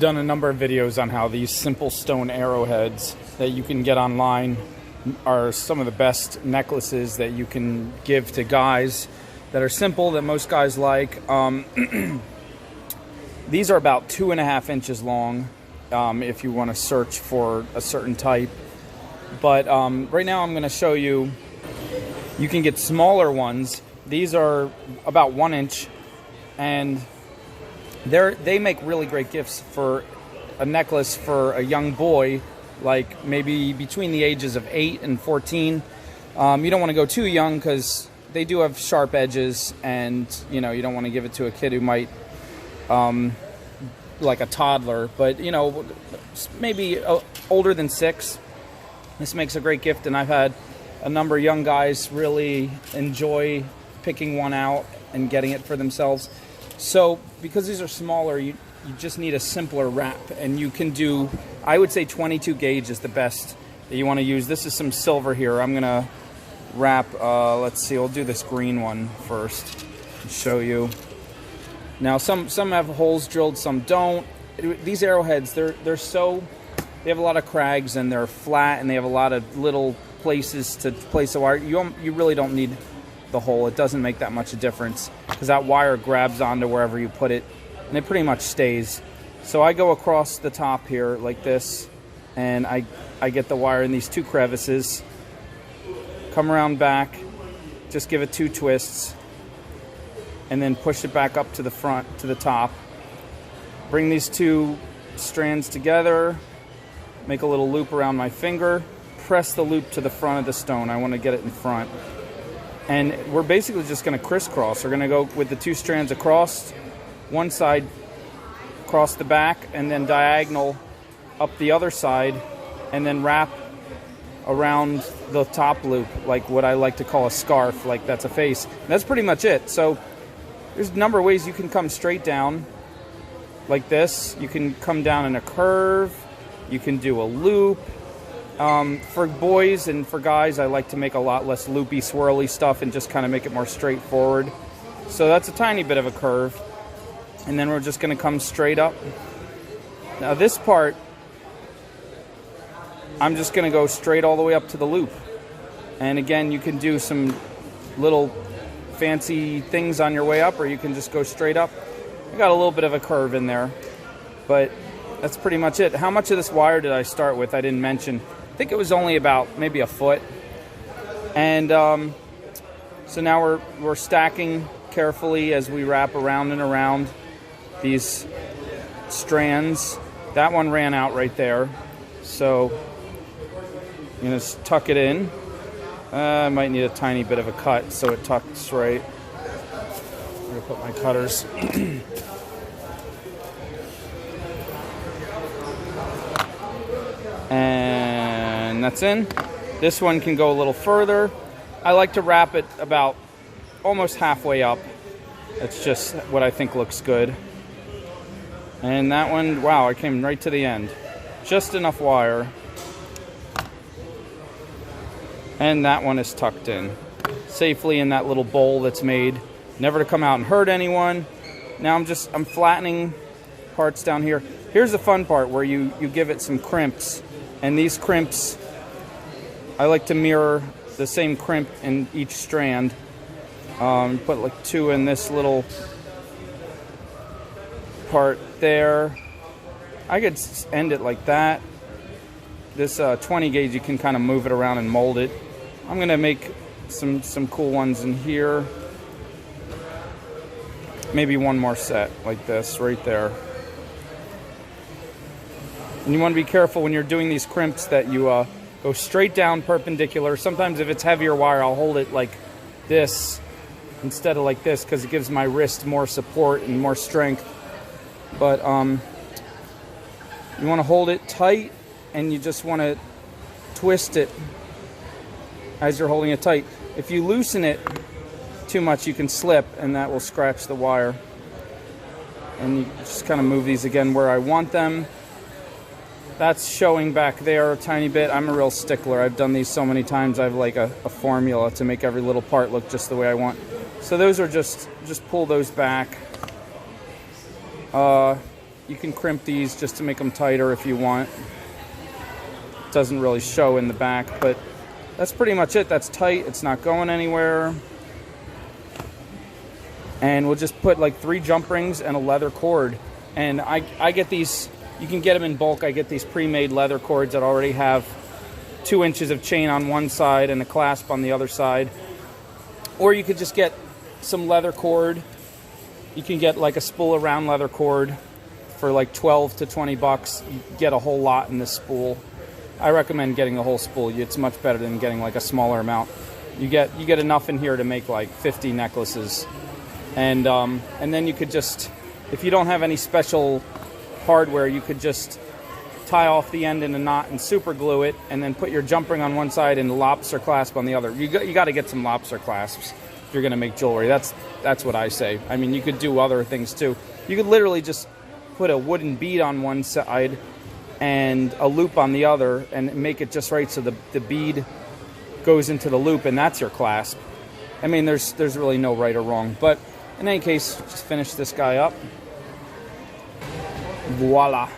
Done a number of videos on how these simple stone arrowheads that you can get online are some of the best necklaces that you can give to guys that are simple, that most guys like. These are about 2.5 inches long if you want to search for a certain type. But right now I'm going to show you, you can get smaller ones. These are about 1 inch, and they make really great gifts for a necklace for a young boy, like maybe between the ages of 8 and 14. You don't want to go too young because they do have sharp edges, and you don't want to give it to a kid who might like a toddler, but maybe older than 6. This makes a great gift, and I've had a number of young guys really enjoy picking one out and getting it for themselves. So because these are smaller, you just need a simpler wrap, and you can do, I would say 22 gauge is the best that you want to use. This is some silver here. I'm gonna wrap, let's see, we'll do this green one first and show you. Now some have holes drilled, some don't. These arrowheads, they have a lot of crags, and they're flat, and they have a lot of little places to place a wire. You really don't need the hole. It doesn't make that much a difference because that wire grabs onto wherever you put it, and it pretty much stays. So I go across the top here like this, and I get the wire in these 2 crevices, come around back, just give it 2 twists, and then push it back up to the front, to the top. Bring these 2 strands together, make a little loop around my finger, press the loop to the front of the stone. I want to get it in front. And we're basically just going to crisscross. We're going to go with the 2 strands across one side, across the back, and then diagonal up the other side, and then wrap around the top loop, like what I like to call a scarf, like that's a face. And that's pretty much it. So there's a number of ways you can come straight down like this. You can come down in a curve. You can do a loop. For boys and for guys, I like to make a lot less loopy, swirly stuff and just kind of make it more straightforward. So that's a tiny bit of a curve. And then we're just going to come straight up. Now this part, I'm just going to go straight all the way up to the loop. And again, you can do some little fancy things on your way up, or you can just go straight up. I got a little bit of a curve in there, but that's pretty much it. How much of this wire did I start with? I didn't mention. I think it was only about maybe a foot. And so now we're stacking carefully as we wrap around and around these strands. That one ran out right there, so I'm gonna tuck it in. I might need a tiny bit of a cut so it tucks right. I'm gonna put my cutters. And that's in. This one can go a little further. I like to wrap it about almost halfway up. That's just what I think looks good. And that one, wow, I came right to the end. Just enough wire. And that one is tucked in safely in that little bowl that's made, never to come out and hurt anyone. Now I'm flattening parts down here. Here's the fun part where you give it some crimps. And these crimps, I like to mirror the same crimp in each strand. Put like 2 in this little part there. I could end it like that. This 20 gauge, you can kind of move it around and mold it. I'm gonna make some cool ones in here. Maybe one more set like this right there. And you want to be careful when you're doing these crimps that you go straight down perpendicular. Sometimes if it's heavier wire, I'll hold it like this instead of like this because it gives my wrist more support and more strength. But you want to hold it tight, and you just want to twist it as you're holding it tight. If you loosen it too much, you can slip, and that will scratch the wire. And you just kind of move these again where I want them. That's showing back there a tiny bit. I'm a real stickler. I've done these so many times. I have like a formula to make every little part look just the way I want. So those are just pull those back. You can crimp these just to make them tighter if you want. It doesn't really show in the back, but that's pretty much it. That's tight. It's not going anywhere. And we'll just put like 3 jump rings and a leather cord. And I get these, you can get them in bulk. I get these pre-made leather cords that already have 2 inches of chain on one side and a clasp on the other side. Or you could just get some leather cord. You can get like a spool of round leather cord for like 12 to 20 bucks. You get a whole lot in this spool. I recommend getting the whole spool. It's much better than getting like a smaller amount. You get enough in here to make like 50 necklaces. And then you could just, if you don't have any special hardware, you could just tie off the end in a knot and super glue it, and then put your jump ring on one side and lobster clasp on the other. You got to get some lobster clasps if you're going to make jewelry. That's what I say. I mean, you could do other things too. You could literally just put a wooden bead on one side and a loop on the other and make it just right so the bead goes into the loop, and that's your clasp. I mean, there's really no right or wrong, but in any case, just finish this guy up. Voila.